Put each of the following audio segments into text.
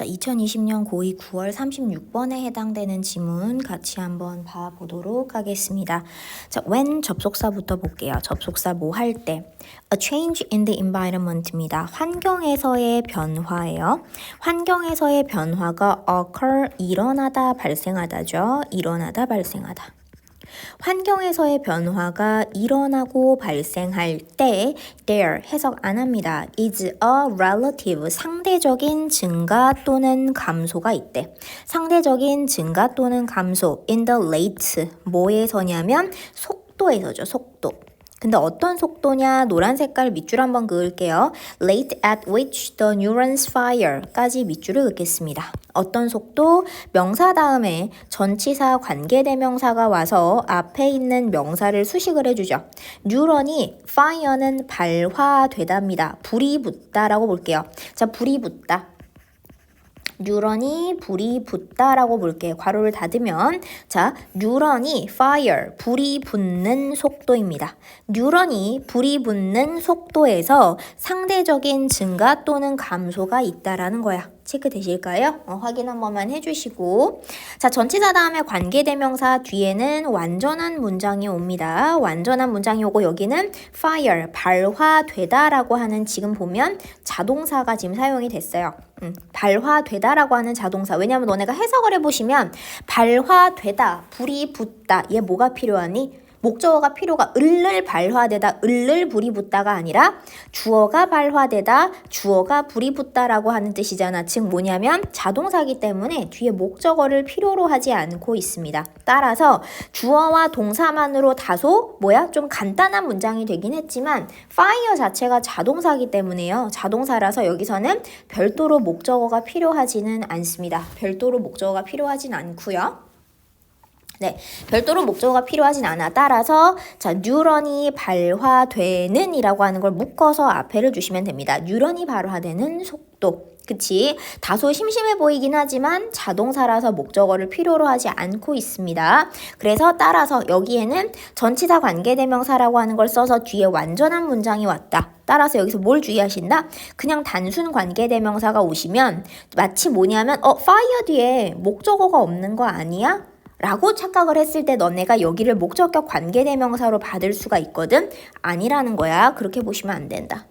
자, 2020년 고2 9월 36번에 해당되는 지문 같이 한번 봐보도록 하겠습니다. 자, when 접속사부터 볼게요. 접속사 뭐 할 때? A change in the environment입니다. 환경에서의 변화예요. 환경에서의 변화가 occur, 일어나다, 발생하다죠. 일어나다, 발생하다. 환경에서의 변화가 일어나고 발생할 때 there 해석 안 합니다. is a relative 상대적인 증가 또는 감소가 있대. 상대적인 증가 또는 감소 in the rate 뭐에서냐면 속도에서죠. 속도. 근데 어떤 속도냐? 노란 색깔 밑줄 한번 그을게요. Rate at which the neurons fire 까지 밑줄을 긋겠습니다. 어떤 속도? 명사 다음에 전치사 관계대명사가 와서 앞에 있는 명사를 수식을 해주죠. 뉴런이 fire는 발화되답니다. 불이 붙다라고 볼게요. 자, 불이 붙다. 뉴런이 불이 붙다라고 볼게요. 괄호를 닫으면 자, 뉴런이 fire, 불이 붙는 속도입니다. 뉴런이 불이 붙는 속도에서 상대적인 증가 또는 감소가 있다라는 거야. 체크되실까요? 확인 한 번만 해주시고 자, 전치사 다음에 관계대명사 뒤에는 완전한 문장이 옵니다. 완전한 문장이 오고 여기는 fire, 발화되다라고 하는 지금 보면 자동사가 지금 사용이 됐어요. 발화되다라고 하는 자동사. 왜냐하면 너네가 해석을 해보시면 발화되다, 불이 붙다. 얘 뭐가 필요하니? 목적어가 필요가 을을 발화되다, 을을 불이 붙다가 아니라 주어가 발화되다, 주어가 불이 붙다라고 하는 뜻이잖아. 즉 뭐냐면 자동사기 때문에 뒤에 목적어를 필요로 하지 않고 있습니다. 따라서 주어와 동사만으로 다소 좀 간단한 문장이 되긴 했지만 fire 자체가 자동사기 때문에요. 자동사라서 여기서는 별도로 목적어가 필요하지는 않습니다. 별도로 목적어가 필요하진 않고요. 네, 별도로 목적어가 필요하진 않아. 따라서 자, 뉴런이 발화되는 이라고 하는 걸 묶어서 앞에를 주시면 됩니다. 뉴런이 발화되는 속도. 그치? 다소 심심해 보이긴 하지만 자동사라서 목적어를 필요로 하지 않고 있습니다. 그래서 따라서 여기에는 전치사 관계대명사라고 하는 걸 써서 뒤에 완전한 문장이 왔다. 따라서 여기서 뭘 주의하신다? 그냥 단순 관계대명사가 오시면 마치 뭐냐면 fire 뒤에 목적어가 없는 거 아니야? 라고 착각을 했을 때 너네가 여기를 목적격 관계대명사로 받을 수가 있거든? 아니라는 거야. 그렇게 보시면 안 된다.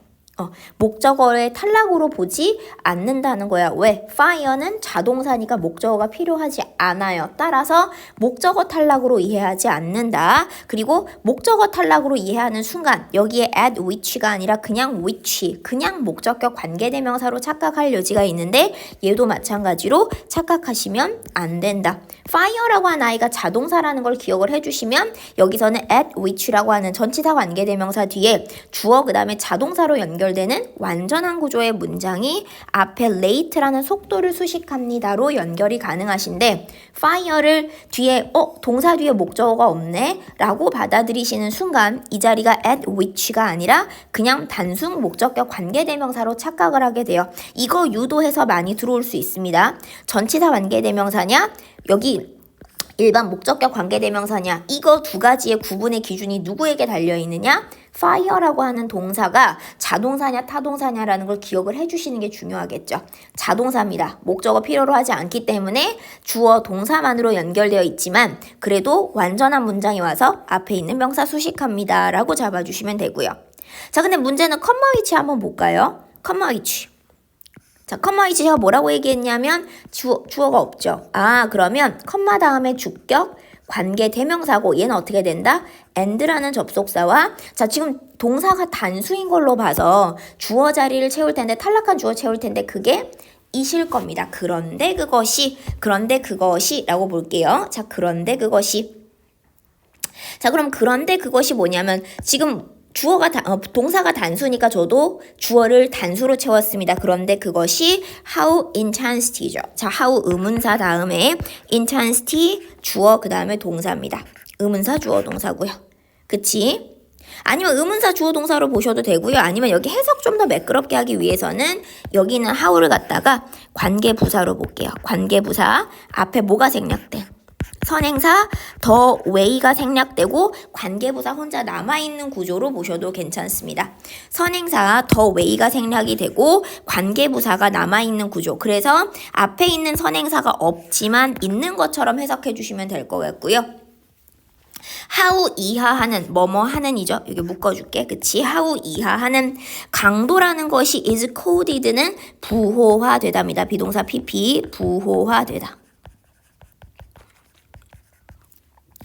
목적어의 탈락으로 보지 않는다는 거야. 왜? fire는 자동사니까 목적어가 필요하지 않아요. 따라서 목적어 탈락으로 이해하지 않는다. 그리고 목적어 탈락으로 이해하는 순간 여기에 at which가 아니라 그냥 which, 그냥 목적격 관계대명사로 착각할 여지가 있는데 얘도 마찬가지로 착각하시면 안 된다. fire라고 한 아이가 자동사라는 걸 기억을 해주시면 여기서는 at which라고 하는 전치사 관계대명사 뒤에 주어 그 다음에 자동사로 연결되는 완전한 구조의 문장이 앞에 late라는 속도를 수식합니다로 연결이 가능하신데 fire를 뒤에 동사 뒤에 목적어가 없네 라고 받아들이시는 순간 이 자리가 at which가 아니라 그냥 단순 목적격 관계대명사로 착각을 하게 돼요. 이거 유도해서 많이 들어올 수 있습니다. 전치사 관계대명사냐? 여기 일반 목적격 관계대명사냐? 이거 두 가지의 구분의 기준이 누구에게 달려있느냐? fire라고 하는 동사가 자동사냐 타동사냐라는 걸 기억을 해주시는 게 중요하겠죠. 자동사입니다. 목적어 필요로 하지 않기 때문에 주어 동사만으로 연결되어 있지만 그래도 완전한 문장이 와서 앞에 있는 명사 수식합니다 라고 잡아주시면 되고요. 자, 근데 문제는 컴마 위치 한번 볼까요? 컴마 위치. 자, 컴마 위치 제가 뭐라고 얘기했냐면 주어가 없죠. 그러면 컴마 다음에 주격 관계 대명사고 얘는 어떻게 된다? and라는 접속사와 자, 지금 동사가 단수인 걸로 봐서 주어 자리를 채울 텐데 탈락한 주어 채울 텐데 그게 이실 겁니다. 그런데 그것이 라고 볼게요. 자, 그런데 그것이 자, 그럼 그런데 그것이 뭐냐면 지금 동사가 단수니까 저도 주어를 단수로 채웠습니다. 그런데 그것이 how intensity죠. 자, how 의문사 다음에 intensity 주어 그 다음에 동사입니다. 의문사 주어 동사고요. 그치? 아니면 의문사 주어 동사로 보셔도 되고요. 아니면 여기 해석 좀 더 매끄럽게 하기 위해서는 여기는 how를 갖다가 관계부사로 볼게요. 관계부사 앞에 뭐가 생략돼? 선행사 the way가 생략되고 관계부사 혼자 남아있는 구조로 보셔도 괜찮습니다. 선행사 the way가 생략이 되고 관계부사가 남아있는 구조. 그래서 앞에 있는 선행사가 없지만 있는 것처럼 해석해 주시면 될 것 같고요. how 이하하는 뭐뭐 하는이죠. 여기 묶어줄게. 그치? how 이하하는 강도라는 것이 is coded는 부호화되답니다. 비동사 pp 부호화되다.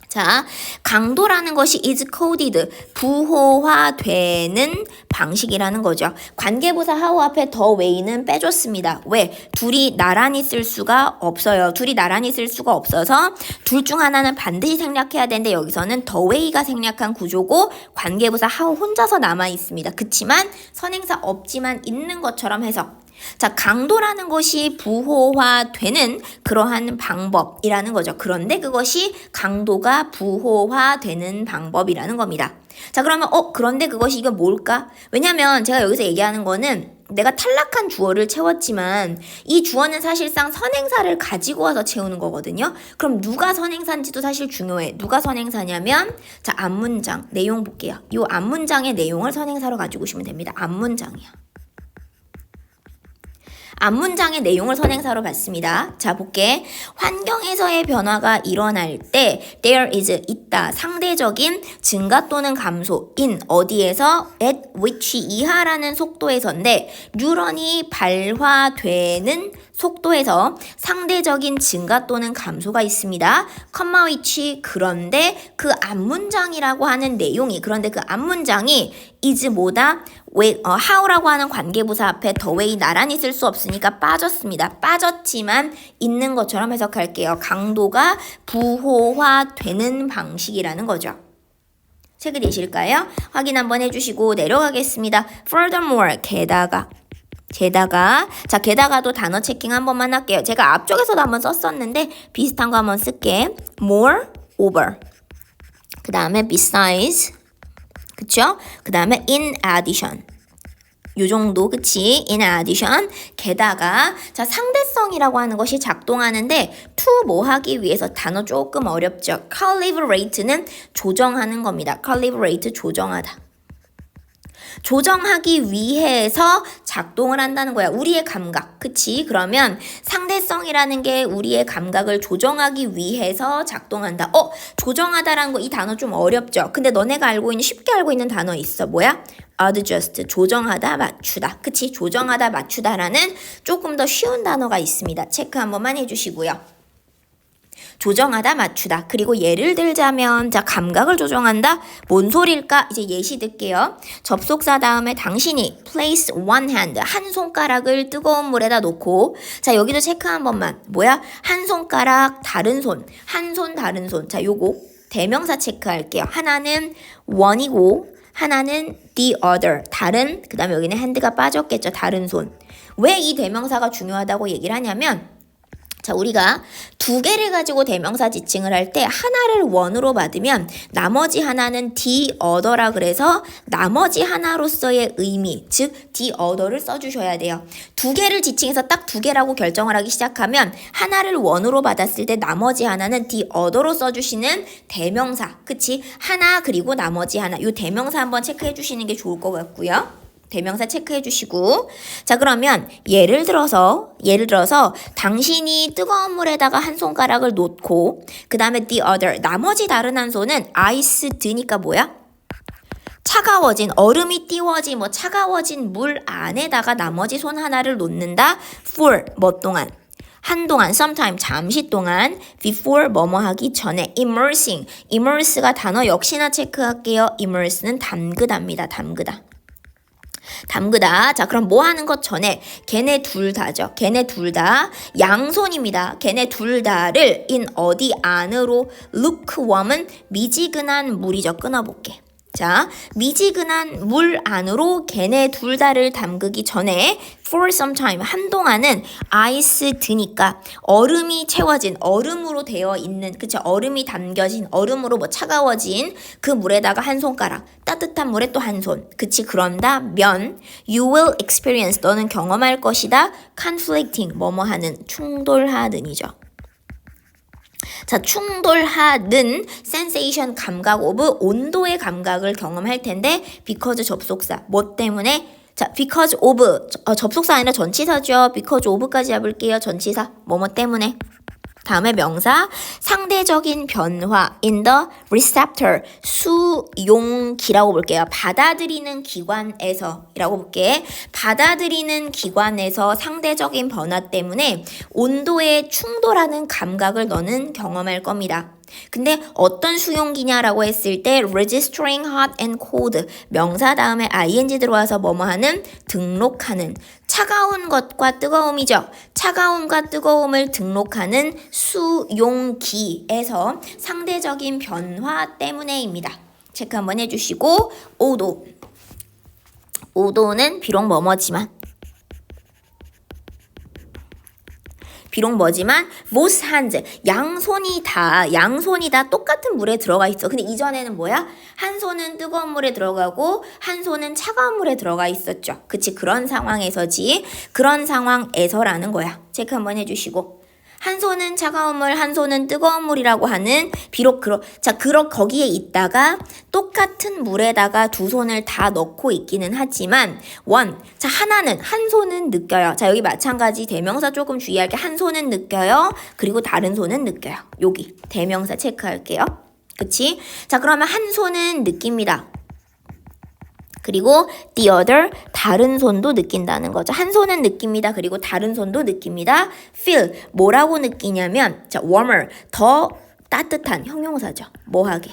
자, 강도라는 것이 is coded, 부호화되는 방식이라는 거죠. 관계부사 how 앞에 the way는 빼줬습니다. 왜? 둘이 나란히 쓸 수가 없어요. 둘이 나란히 쓸 수가 없어서 둘 중 하나는 반드시 생략해야 되는데 여기서는 the way가 생략한 구조고 관계부사 how 혼자서 남아 있습니다. 그치만 선행사 없지만 있는 것처럼 해석. 자, 강도라는 것이 부호화되는 그러한 방법이라는 거죠. 그런데 그것이 강도가 부호화되는 방법이라는 겁니다. 자, 그러면 그런데 그것이 이게 뭘까? 왜냐면 제가 여기서 얘기하는 거는 내가 탈락한 주어를 채웠지만 이 주어는 사실상 선행사를 가지고 와서 채우는 거거든요. 그럼 누가 선행사인지도 사실 중요해. 누가 선행사냐면 자, 앞문장 내용 볼게요. 이 앞문장의 내용을 선행사로 가지고 오시면 됩니다. 앞문장이야. 앞문장의 내용을 선행사로 봤습니다. 자, 볼게. 환경에서의 변화가 일어날 때 there is 있다. 상대적인 증가 또는 감소 in 어디에서 at which 이하라는 속도에서인데 뉴런이 발화되는 속도에서 상대적인 증가 또는 감소가 있습니다. comma which 그런데 그 앞문장이라고 하는 내용이 그런데 그 앞문장이 is 뭐다? how라고 하는 관계부사 앞에 the way 나란히 쓸 수 없으니까 빠졌습니다. 빠졌지만 있는 것처럼 해석할게요. 강도가 부호화되는 방식이라는 거죠. 체크 되실까요? 확인 한번 해주시고 내려가겠습니다. Furthermore, 게다가 자, 게다가도 단어 체킹 한 번만 할게요. 제가 앞쪽에서도 한번 썼었는데 비슷한 거 한번 쓸게. more, over. 그 다음에 besides. 그쵸? 그 다음에 in addition. 요 정도, 그치? in addition. 게다가, 자, 상대성이라고 하는 것이 작동하는데, to 뭐 하기 위해서 단어 조금 어렵죠? calibrate는 조정하는 겁니다. calibrate, 조정하다. 조정하기 위해서 작동을 한다는 거야. 우리의 감각. 그치? 그러면 상대성이라는 게 우리의 감각을 조정하기 위해서 작동한다. 조정하다라는 거 이 단어 좀 어렵죠? 근데 너네가 알고 있는 쉽게 알고 있는 단어 있어. 뭐야? adjust. 조정하다, 맞추다. 그치? 조정하다, 맞추다라는 조금 더 쉬운 단어가 있습니다. 체크 한 번만 해주시고요. 조정하다, 맞추다. 그리고 예를 들자면 자, 감각을 조정한다? 뭔 소릴까? 이제 예시 듣게요. 접속사 다음에 당신이 place one hand, 한 손가락을 뜨거운 물에다 놓고 자, 여기도 체크 한 번만. 뭐야? 한 손가락, 다른 손. 한 손, 다른 손. 자, 요거 대명사 체크할게요. 하나는 one이고 하나는 the other. 다른, 그 다음에 여기는 hand가 빠졌겠죠. 다른 손. 왜 이 대명사가 중요하다고 얘기를 하냐면 자, 우리가 두 개를 가지고 대명사 지칭을 할 때 하나를 one으로 받으면 나머지 하나는 the other라 그래서 나머지 하나로서의 의미, 즉 the other를 써주셔야 돼요. 두 개를 지칭해서 딱 두 개라고 결정을 하기 시작하면 하나를 one으로 받았을 때 나머지 하나는 the other로 써주시는 대명사, 그치? 하나 그리고 나머지 하나, 이 대명사 한번 체크해 주시는 게 좋을 것 같고요. 대명사 체크해 주시고 자, 그러면 예를 들어서 당신이 뜨거운 물에다가 한 손가락을 놓고 그 다음에 the other 나머지 다른 한 손은 ice드니까 뭐야? 차가워진 얼음이 띄워진 뭐 차가워진 물 안에다가 나머지 손 하나를 놓는다. for 뭐 동안 한동안, sometime, 잠시 동안, before, 뭐뭐 하기 전에, immersing, immerse가 단어 역시나 체크할게요. immerse는 담그다입니다. 담그다. 자, 그럼 뭐 하는 것 전에 걔네 둘 다죠. 걔네 둘 다 양손입니다. 걔네 둘 다를 in 어디 안으로 lukewarm은 미지근한 물이죠. 끊어볼게. 자, 미지근한 물 안으로 걔네 둘 다를 담그기 전에 for some time 한동안은 아이스 드니까 얼음이 채워진 얼음으로 되어 있는 그쵸 얼음이 담겨진 얼음으로 뭐 차가워진 그 물에다가 한 손가락 따뜻한 물에 또 한 손 그치 그런다면 you will experience 너는 경험할 것이다 conflicting 뭐뭐 하는 충돌하는이죠. 자, 충돌하는 sensation 감각 of 온도의 감각을 경험할 텐데 because 접속사 뭐 때문에? 자, because of 접속사 아니라 전치사죠. because of까지 잡을게요. 전치사 뭐뭐 때문에. 다음에 명사 상대적인 변화 in the receptor 수용기라고 볼게요. 받아들이는 기관에서 이라고 볼게. 받아들이는 기관에서 상대적인 변화 때문에 온도에 충돌하는 감각을 너는 경험할 겁니다. 근데 어떤 수용기냐라고 했을 때 registering hot and cold 명사 다음에 ing 들어와서 뭐뭐 하는 등록하는 차가운 것과 뜨거움이죠. 차가움과 뜨거움을 등록하는 수용기에서 상대적인 변화 때문에입니다. 체크 한번 해주시고 5도 5도는 비록 뭐지만 both hands 양손이 다 똑같은 물에 들어가 있어. 근데 이전에는 뭐야? 한 손은 뜨거운 물에 들어가고 한 손은 차가운 물에 들어가 있었죠. 그치? 그런 상황에서지. 그런 상황에서라는 거야. 체크 한번 해주시고 한 손은 차가운 물, 한 손은 뜨거운 물이라고 하는 비록 거기에 있다가 똑같은 물에다가 두 손을 다 넣고 있기는 하지만 하나는 한 손은 느껴요. 자, 여기 마찬가지 대명사 조금 주의할 게 한 손은 느껴요. 그리고 다른 손은 느껴요. 여기 대명사 체크할게요. 그치? 자, 그러면 한 손은 느낍니다. 그리고 the other 다른 손도 느낀다는 거죠. 한 손은 느낍니다. 그리고 다른 손도 느낍니다. feel 뭐라고 느끼냐면 자, warmer 더 따뜻한 형용사죠. 뭐하게?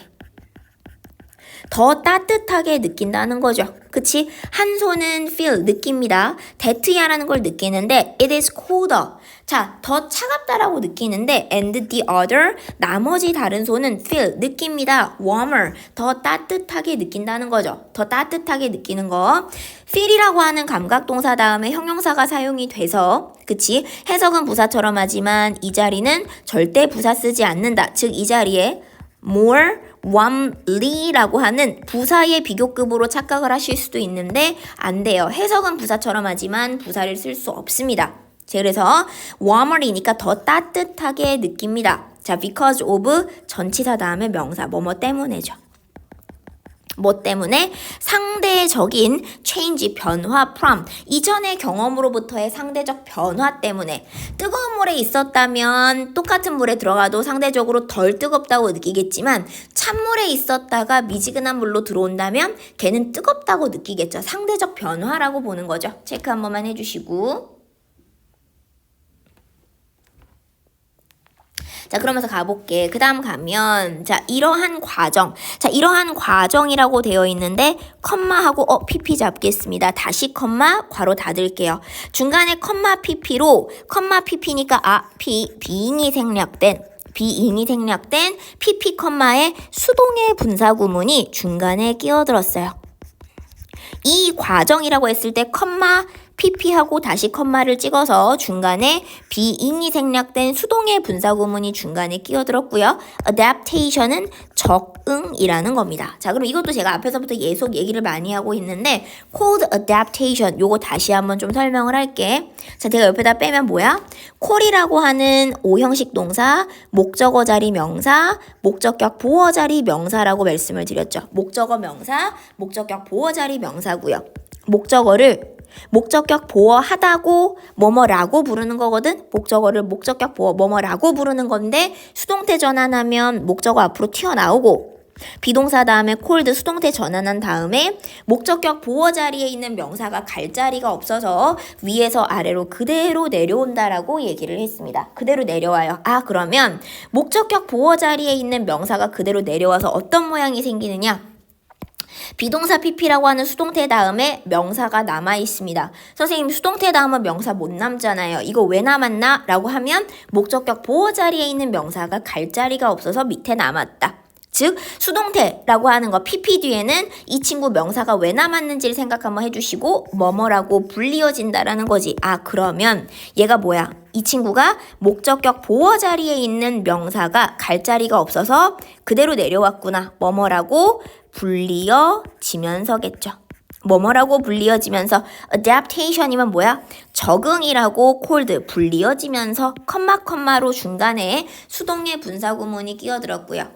더 따뜻하게 느낀다는 거죠. 그치? 한 손은 feel 느낍니다. that야라는 걸 느끼는데 it is colder. 자, 더 차갑다라고 느끼는데 and the other 나머지 다른 손은 feel 느낍니다. warmer 더 따뜻하게 느낀다는 거죠. 더 따뜻하게 느끼는 거. feel이라고 하는 감각 동사 다음에 형용사가 사용이 돼서 그치? 해석은 부사처럼 하지만 이 자리는 절대 부사 쓰지 않는다. 즉 이 자리에 more warmly라고 하는 부사의 비교급으로 착각을 하실 수도 있는데 안 돼요. 해석은 부사처럼 하지만 부사를 쓸 수 없습니다. 그래서 warmer이니까 더 따뜻하게 느낍니다. 자, because of 전치사 다음에 명사 뭐뭐 때문에죠. 뭐 때문에? 상대적인 change, 변화 from 이전의 경험으로부터의 상대적 변화 때문에 뜨거운 물에 있었다면 똑같은 물에 들어가도 상대적으로 덜 뜨겁다고 느끼겠지만 찬물에 있었다가 미지근한 물로 들어온다면 걔는 뜨겁다고 느끼겠죠. 상대적 변화라고 보는 거죠. 체크 한 번만 해주시고 자, 그러면서 가볼게. 그 다음 가면, 자, 이러한 과정이라고 되어 있는데, 컴마하고, pp 잡겠습니다. 다시 컴마, 괄호 닫을게요. 중간에 컴마 pp니까, 비잉이 생략된 pp 컴마에 수동의 분사 구문이 중간에 끼어들었어요. 이 과정이라고 했을 때, 컴마, pp하고 다시 컴마를 찍어서 중간에 비잉이 생략된 수동의 분사 구문이 중간에 끼어들었고요. adaptation은 적응이라는 겁니다. 자, 그럼 이것도 제가 앞에서부터 계속 얘기를 많이 하고 있는데 cold adaptation 요거 다시 한번 좀 설명을 할게. 자, 제가 옆에다 빼면 뭐야? call이라고 하는 오형식 동사, 목적어 자리 명사, 목적격 보어 자리 명사라고 말씀을 드렸죠. 목적어 명사, 목적격 보어 자리 명사고요. 목적격 보어하다고 뭐뭐라고 부르는 거거든. 목적어를 목적격 보어 뭐뭐라고 부르는 건데 수동태 전환하면 목적어 앞으로 튀어나오고 비동사 다음에 cold 수동태 전환한 다음에 목적격 보어 자리에 있는 명사가 갈 자리가 없어서 위에서 아래로 그대로 내려온다라고 얘기를 했습니다. 그대로 내려와요. 그러면 목적격 보어 자리에 있는 명사가 그대로 내려와서 어떤 모양이 생기느냐? 비동사 pp라고 하는 수동태 다음에 명사가 남아 있습니다. 선생님 수동태 다음은 명사 못 남잖아요. 이거 왜 남았나? 라고 하면 목적격 보어 자리에 있는 명사가 갈 자리가 없어서 밑에 남았다. 즉 수동태라고 하는 거 pp 뒤에는 이 친구 명사가 왜 남았는지를 생각 한번 해주시고 뭐뭐라고 불리어진다라는 거지. 그러면 얘가 뭐야? 이 친구가 목적격 보어 자리에 있는 명사가 갈 자리가 없어서 그대로 내려왔구나. 뭐뭐라고 불리어지면서겠죠. 뭐뭐라고 불리어지면서 adaptation이면 뭐야? 적응이라고 cold 불리어지면서 컴마로 중간에 수동의 분사구문이 끼어들었고요.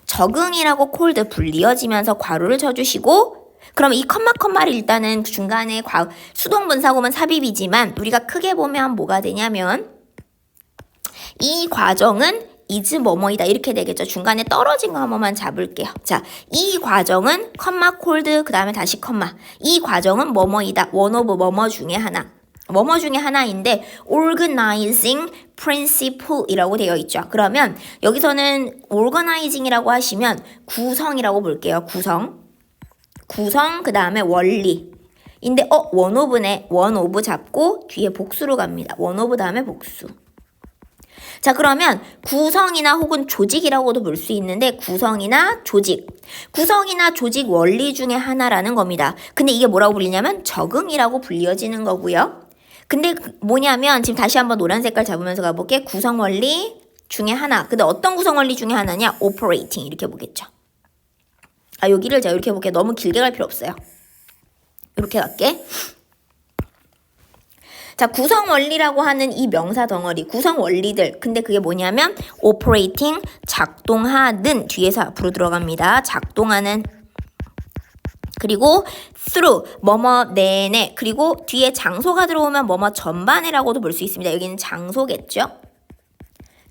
적응이라고 cold 불리어지면서 괄호를 쳐주시고 그럼 이 컴마를 일단은 중간에 수동 분사구문 삽입이지만 우리가 크게 보면 뭐가 되냐면 이 과정은 is 뭐뭐이다 이렇게 되겠죠. 중간에 떨어진 거 한 번만 잡을게요. 자, 이 과정은 컴마 콜드 그 다음에 다시 컴마 이 과정은 뭐뭐이다. one of 뭐뭐 중에 하나 뭐뭐 중에 하나인데 organizing principle 이라고 되어 있죠. 그러면 여기서는 organizing이라고 하시면 구성이라고 볼게요. 구성 그 다음에 원리 인데 one of네 one of 잡고 뒤에 복수로 갑니다. one of 다음에 복수. 자, 그러면 구성이나 혹은 조직이라고도 볼 수 있는데 구성이나 조직 원리 중에 하나라는 겁니다. 근데 이게 뭐라고 불리냐면 적응이라고 불려지는 거고요. 근데 뭐냐면 지금 다시 한번 노란 색깔 잡으면서 가볼게. 구성 원리 중에 하나. 근데 어떤 구성 원리 중에 하나냐? operating 이렇게 보겠죠. 여기를 제가 이렇게 볼게요. 너무 길게 갈 필요 없어요. 이렇게 갈게. 자, 구성 원리라고 하는 이 명사 덩어리, 구성 원리들. 근데 그게 뭐냐면 operating, 작동하는 뒤에서 앞으로 들어갑니다. 작동하는. 그리고 through, 뭐뭐 내내. 그리고 뒤에 장소가 들어오면 뭐뭐 전반에라고도 볼 수 있습니다. 여기는 장소겠죠?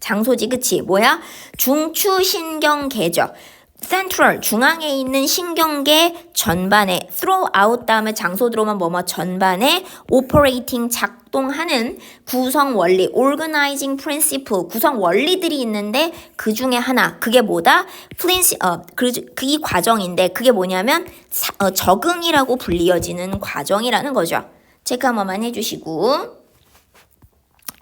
장소지, 그치? 뭐야? 중추신경계죠. central, 중앙에 있는 신경계 전반에 throughout 다음에 장소 들어오면 뭐뭐 전반에 operating, 작동하는 구성 원리, organizing principle, 구성 원리들이 있는데 그 중에 하나, 그게 뭐다? 이 과정인데 그게 뭐냐면 적응이라고 불리어지는 과정이라는 거죠. 체크 한 번만 해주시고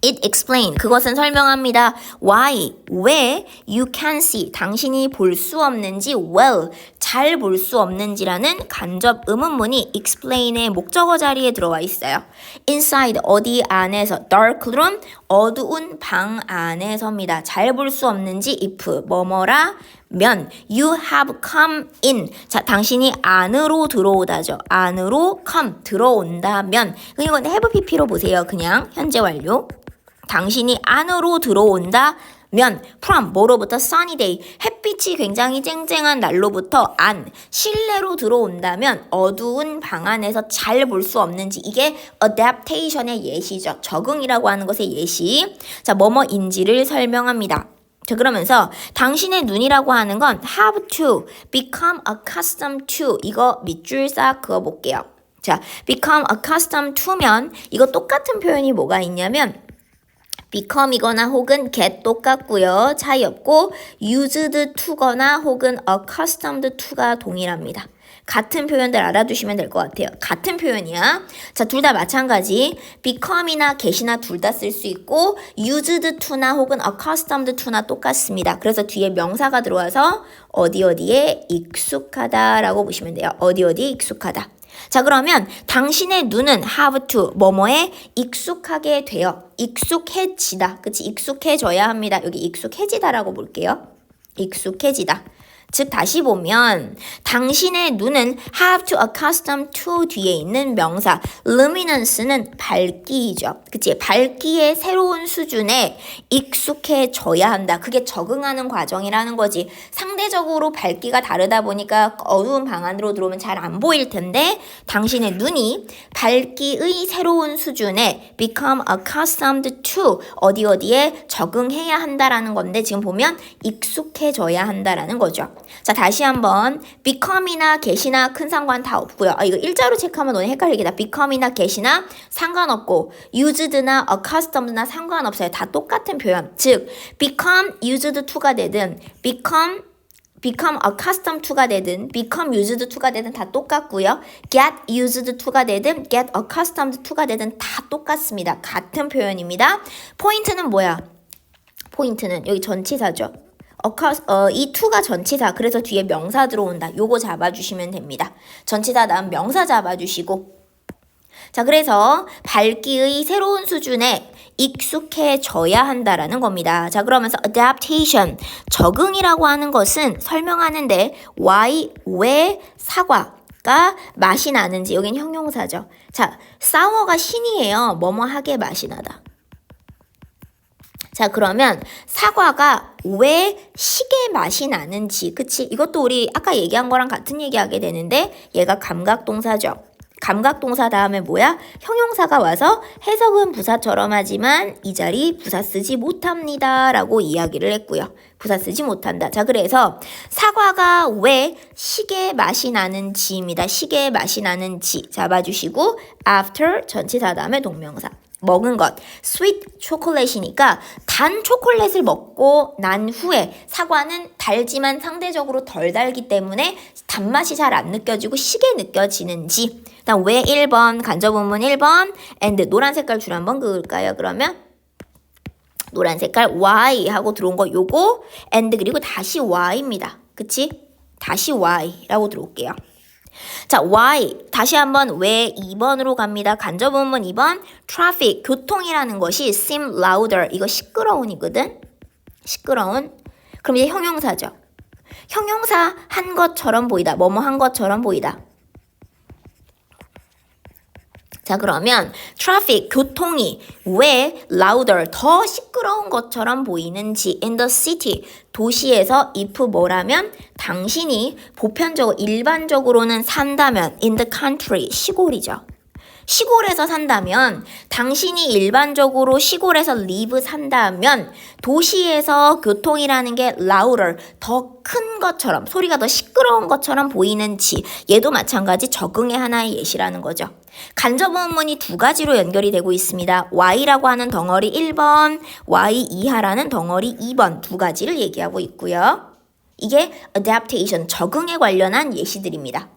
It explain, 그것은 설명합니다. Why, 왜 you can see, 당신이 볼 수 없는지 well, 잘 볼 수 없는지라는 간접 의문문이 explain의 목적어 자리에 들어와 있어요. Inside, 어디 안에서, dark room, 어두운 방 안에서입니다. 잘 볼 수 없는지 if, 뭐뭐라 면 you have come in. 자, 당신이 안으로 들어오다죠. 안으로 come, 들어온다면. 이건 have pp로 보세요. 그냥 현재 완료. 당신이 안으로 들어온다면 from 뭐로부터 sunny day 햇빛이 굉장히 쨍쨍한 날로부터 실내로 들어온다면 어두운 방 안에서 잘 볼 수 없는지 이게 adaptation의 예시죠. 적응이라고 하는 것의 예시. 자, 뭐뭐인지를 설명합니다. 자, 그러면서 당신의 눈이라고 하는 건 have to become accustomed to 이거 밑줄 싹 그어볼게요. 자, become accustomed to면 이거 똑같은 표현이 뭐가 있냐면 become이거나 혹은 get 똑같고요. 차이 없고 used to거나 혹은 accustomed to가 동일합니다. 같은 표현들 알아두시면 될 것 같아요. 같은 표현이야. 자, 둘 다 마찬가지. become이나 get이나 둘 다 쓸 수 있고 used to나 혹은 accustomed to나 똑같습니다. 그래서 뒤에 명사가 들어와서 어디에 익숙하다라고 보시면 돼요. 어디에 익숙하다. 자, 그러면 당신의 눈은 have to 뭐뭐에 익숙하게 되어 익숙해지다. 그치? 익숙해져야 합니다. 여기 익숙해지다라고 볼게요. 익숙해지다. 즉 다시 보면 당신의 눈은 have to accustom to 뒤에 있는 명사 luminance는 밝기이죠. 그치? 밝기의 새로운 수준에 익숙해져야 한다. 그게 적응하는 과정이라는 거지. 상대적으로 밝기가 다르다 보니까 어두운 방 안으로 들어오면 잘 안 보일 텐데 당신의 눈이 밝기의 새로운 수준에 become accustomed to 어디에 적응해야 한다라는 건데 지금 보면 익숙해져야 한다라는 거죠. 자, 다시 한번 become이나 get이나 큰 상관 다 없고요. 이거 일자로 체크하면 너무 헷갈리겠다. become이나 get이나 상관없고 used나 accustomed나 상관없어요. 다 똑같은 표현. 즉 become used to가 되든 become accustomed to가 되든 become used to가 되든 다 똑같고요. get used to가 되든 get accustomed to가 되든 다 똑같습니다. 같은 표현입니다. 포인트는 뭐야? 포인트는 여기 전치사죠. 이 to가 전치사. 그래서 뒤에 명사 들어온다. 요거 잡아주시면 됩니다. 전치사 다음 명사 잡아주시고. 자, 그래서 밝기의 새로운 수준에 익숙해져야 한다라는 겁니다. 자, 그러면서 adaptation, 적응이라고 하는 것은 설명하는데 why, 왜, 사과, 가 맛이 나는지 여긴 형용사죠. 자, sour가 신이에요. 뭐뭐하게 맛이 나다. 자, 그러면 사과가 왜 시게 맛이 나는지, 그치? 이것도 우리 아까 얘기한 거랑 같은 얘기하게 되는데 얘가 감각동사죠. 감각동사 다음에 뭐야? 형용사가 와서 해석은 부사처럼 하지만 이 자리 부사 쓰지 못합니다 라고 이야기를 했고요. 부사 쓰지 못한다. 자, 그래서 사과가 왜 시게 맛이 나는지입니다. 시게 맛이 나는지 잡아주시고 after 전치사 다음에 동명사. 먹은 것, sweet 초콜릿이니까 단 초콜릿을 먹고 난 후에 사과는 달지만 상대적으로 덜 달기 때문에 단맛이 잘 안 느껴지고 시게 느껴지는지. 다음 왜 1번, 간접문문 1번, and 노란 색깔 줄 한번 그을까요? 그러면 노란 색깔 why 하고 들어온 거 요거 and 그리고 다시 why입니다. 그치? 다시 why라고 들어올게요. 자, why 다시 한번 왜 2번으로 갑니다. 간접문문 2번 traffic 교통이라는 것이 seem louder 이거 시끄러운이거든. 시끄러운. 그럼 이제 형용사죠. 형용사 한 것처럼 보이다. 뭐뭐 한 것처럼 보이다. 자, 그러면 traffic 교통이 왜 louder 더 시끄러운 것처럼 보이는지 in the city 도시에서 if 뭐라면 당신이 보편적으로 일반적으로는 산다면 in the country 시골이죠. 시골에서 산다면 당신이 일반적으로 시골에서 live 산다면 도시에서 교통이라는 게 louder 더 큰 것처럼 소리가 더 시끄러운 것처럼 보이는지 얘도 마찬가지 적응의 하나의 예시라는 거죠. 간접문문이 두 가지로 연결이 되고 있습니다. Y라고 하는 덩어리 1번, Y 이하라는 덩어리 2번 두 가지를 얘기하고 있고요. 이게 adaptation 적응에 관련한 예시들입니다.